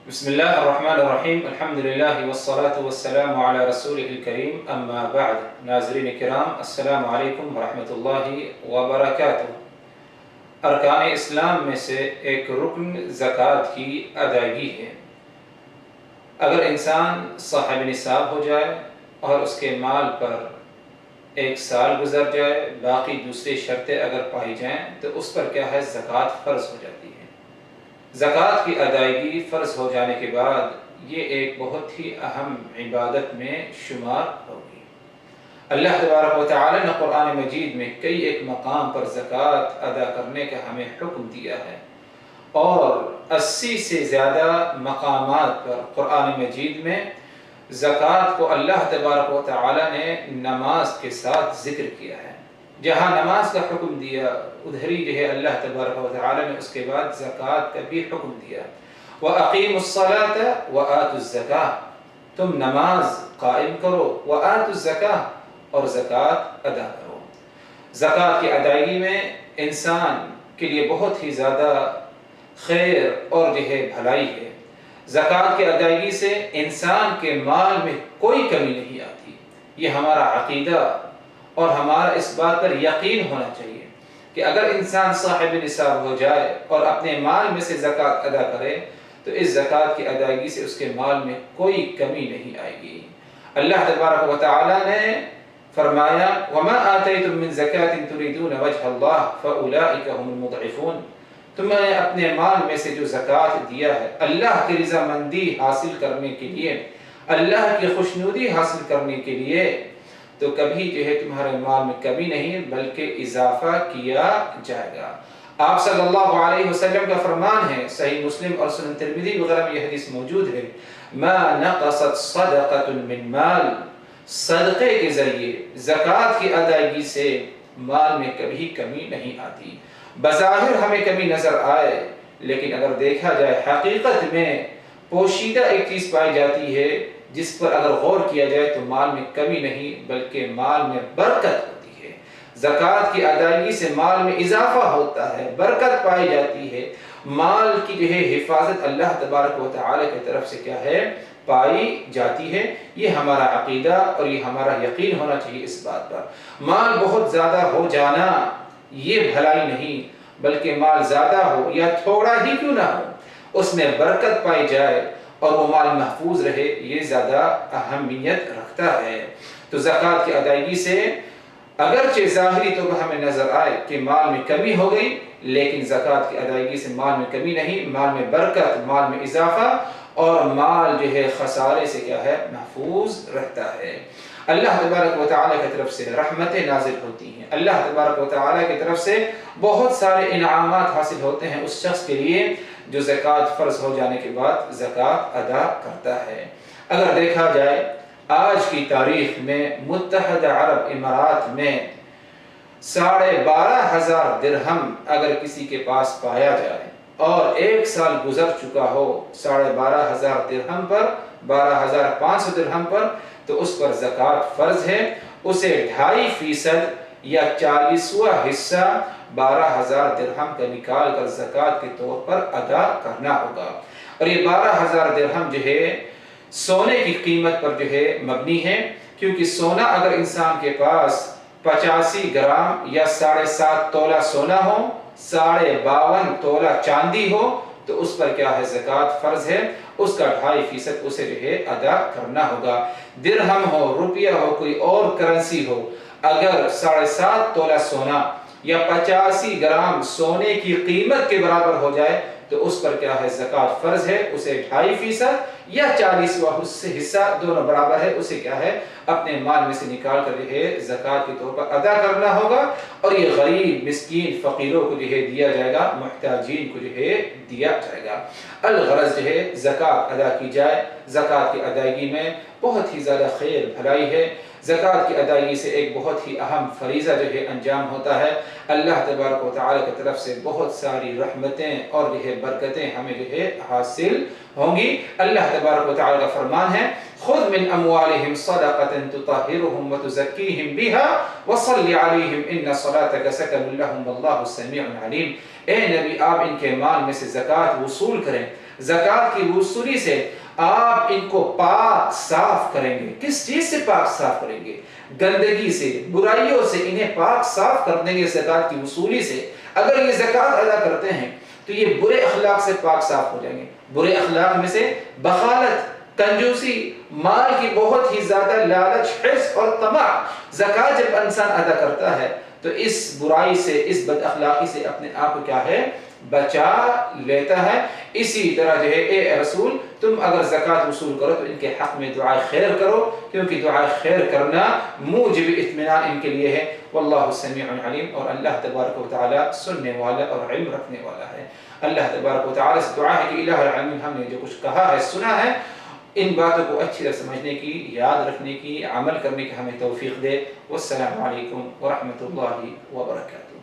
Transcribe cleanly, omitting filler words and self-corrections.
بسم اللہ الرحمن الرحیم الحمدللہ والصلاة والسلام علی رسولہ الکریم اما بعد. ناظرین کرام السلام علیکم ورحمۃ اللہ وبرکاتہ. ارکان اسلام میں سے ایک رکن زکوٰۃ کی ادائیگی ہے. اگر انسان صاحب نصاب ہو جائے اور اس کے مال پر 1 سال گزر جائے، باقی دوسری شرطیں اگر پائی جائیں تو اس پر کیا ہے، زکوٰۃ فرض ہو جاتی ہے. زکوٰۃ کی ادائیگی فرض ہو جانے کے بعد یہ ایک بہت ہی اہم عبادت میں شمار ہوگی. اللہ تبارک و تعالی نے قرآن مجید میں کئی ایک مقام پر زکوٰۃ ادا کرنے کا ہمیں حکم دیا ہے، اور 80 سے زیادہ مقامات پر قرآن مجید میں زکوٰۃ کو اللہ تبارک و تعالی نے نماز کے ساتھ ذکر کیا ہے. جہاں نماز کا حکم دیا ادھر ہی اللہ تبارک و تعالی نے اس کے بعد زکوٰۃ کا بھی حکم دیا. وَأَقِيمُوا الصَّلَاةَ وَآتُوا الزَّكَاةَ، تم نماز قائم کرو، وَآتُوا الزَّكَاةَ، اور زکوٰۃ ادا کرو. زکوٰۃ کی ادائیگی میں انسان کے لیے بہت ہی زیادہ خیر اور بھلائی ہے. زکوٰۃ کی ادائیگی سے انسان کے مال میں کوئی کمی نہیں آتی. یہ ہمارا عقیدہ اور ہمارا اس بات پر یقین ہونا چاہیے کہ اگر انسان صاحب نصاب ہو جائے اور اپنے مال میں سے زکوٰۃ ادا کرے تو اس زکوٰۃ کی ادائیگی سے اس کے مال میں کوئی کمی نہیں آئے گی. اللہ تبارک و تعالی نے فرمایا وَمَا آتَيْتُم مِّن زَكَاةٍ تُرِيدُونَ وَجْهَ اللَّهِ فَأُولَٰئِكَ هُمُ الْمُضْعِفُونَ. تم نے اپنے مال میں سے جو زکوٰۃ دیا ہے اللہ کی رضامندی حاصل کرنے کے لیے، اللہ کی خوشنودی حاصل کرنے کے لیے، تو کبھی تمہارے مال میں کمی نہیں بلکہ اضافہ کیا جائے گا. آپ صلی اللہ علیہ وسلم کا فرمان ہے، صحیح مسلم اور سنن ترمذی وغیرہ میں یہ حدیث موجود ہے، ما نقصت صدقۃ من مال، صدقے کے ذریعے زکوٰۃ کی ادائیگی سے مال میں کبھی کمی نہیں آتی. بظاہر ہمیں کمی نظر آئے لیکن اگر دیکھا جائے حقیقت میں پوشیدہ ایک چیز پائی جاتی ہے جس پر اگر غور کیا جائے تو مال میں کمی نہیں بلکہ مال میں برکت ہوتی ہے. زکوٰۃ کی ادائیگی سے مال میں اضافہ ہوتا ہے، برکت پائی جاتی ہے، مال کی حفاظت اللہ تبارک و تعالی کی طرف سے کیا ہے، پائی جاتی ہے. یہ ہمارا عقیدہ اور یہ ہمارا یقین ہونا چاہیے اس بات پر. مال بہت زیادہ ہو جانا یہ بھلائی نہیں بلکہ مال زیادہ ہو یا تھوڑا ہی کیوں نہ ہو اس میں برکت پائی جائے اور وہ مال محفوظ رہے، یہ زیادہ اہمیت رکھتا ہے. تو زکوٰۃ کی ادائیگی سے اگرچہ ظاہری طور پر ہمیں نظر آئے کہ مال میں کمی ہو گئی لیکن زکوٰۃ کی ادائیگی سے مال میں کمی نہیں، مال میں برکت، مال میں اضافہ اور مال خسارے سے کیا ہے، محفوظ رہتا ہے. اللہ تبارک و تعالیٰ کی طرف سے رحمتیں نازل ہوتی ہیں، اللہ تبارک و تعالیٰ کی طرف سے بہت سارے انعامات حاصل ہوتے ہیں اس شخص کے لیے جو زکوٰۃ فرض ہو جانے کے بعد زکوٰۃ ادا کرتا ہے. اگر دیکھا جائے آج کی تاریخ میں متحدہ عرب امارات میں 12,500 درہم اگر کسی کے پاس پایا جائے اور 1 سال گزر چکا ہو 12,500 درہم پر، 12,500 درہم پر، تو اس پر زکوٰۃ فرض ہے. اسے 2.5% یا 40واں حصہ 12,000 درہم کا نکال کر زکوٰۃ کے طور پر ادا کرنا ہوگا. اور یہ 12,000 درہم سونے کی قیمت پر مبنی ہے، کیونکہ سونا اگر انسان کے پاس 85 گرام یا 7.5 تولہ سونا ہو، 52.5 تولہ چاندی ہو تو اس پر کیا ہے، زکوٰۃ فرض ہے. اس کا 2.5% اسے ادا کرنا ہوگا. درہم ہو، روپیہ ہو، کوئی اور کرنسی ہو، اگر 7.5 تولہ سونا یا 85 گرام سونے کی قیمت کے برابر ہو جائے تو اس پر کیا ہے، زکوٰۃ فرض ہے. اسے 2.5% یا 40واں حصہ دونوں برابر ہے، اسے کیا ہے، اپنے مال میں سے نکال کر زکوٰۃ کے طور پر ادا کرنا ہوگا. اور یہ غریب، مسکین، فقیروں کو دیا جائے گا، محتاجین کو دیا جائے گا. الغرض زکوٰۃ ادا کی جائے. زکوٰۃ کی ادائیگی میں بہت ہی زیادہ خیر بھلائی ہے. زکوٰۃ کی ادائیگی سے ایک بہت ہی اہم فریضہ انجام ہوتا ہے. اللہ تبارک و تعالی کی طرف سے بہت ساری رحمتیں اور برکتیں ہمیں حاصل ہوں گی. اللہ تبارک و تعالی کا فرمان ہے خذ من اموالهم صدقة تطهرهم وتزكيهم بها وصل عليهم ان صلاتك سكن لهم والله سميع عليم. اے نبی، آپ ان کے مال میں سے زکوٰۃ وصول کریں زکوٰۃ کی وصولی سے آپ ان کو پاک صاف کریں گے۔ کس چیز سے پاک صاف کریں گے؟ گندگی سے، برائیوں سے انہیں پاک صاف کر دیں گے زکوٰۃ کی وصولی سے۔ اگر یہ زکوٰۃ ادا کرتے ہیں تو یہ برے اخلاق سے پاک صاف ہو جائیں گے۔ برے اخلاق میں سے بخالت، کنجوسی، مال کی بہت ہی زیادہ لالچ، حرص اور طمع۔ زکوٰۃ جب انسان ادا کرتا ہے تو اس برائی سے، اس بد اخلاقی سے اپنے آپ کو کیا ہے؟ بچا لیتا ہے۔ اسی طرح جو ہے اے رسول تم اگر زکوٰۃ وصول کرو تو ان کے حق میں دعائے خیر کرو، کیونکہ دعائے خیر کرنا موجب اطمینان ان کے لیے ہے۔ واللہ سمیع علیم، اور اللہ تبارک و تعالی سننے والا اور علم رکھنے والا ہے۔ اللہ تبارک و تعالی سے دعا ہے کہ الہ العالمین ہم نے جو کچھ کہا ہے، سنا ہے، ان باتوں کو اچھی طرح سمجھنے کی، یاد رکھنے کی، عمل کرنے کی ہمیں توفیق دے۔ والسلام علیکم ورحمۃ اللہ وبرکاتہ۔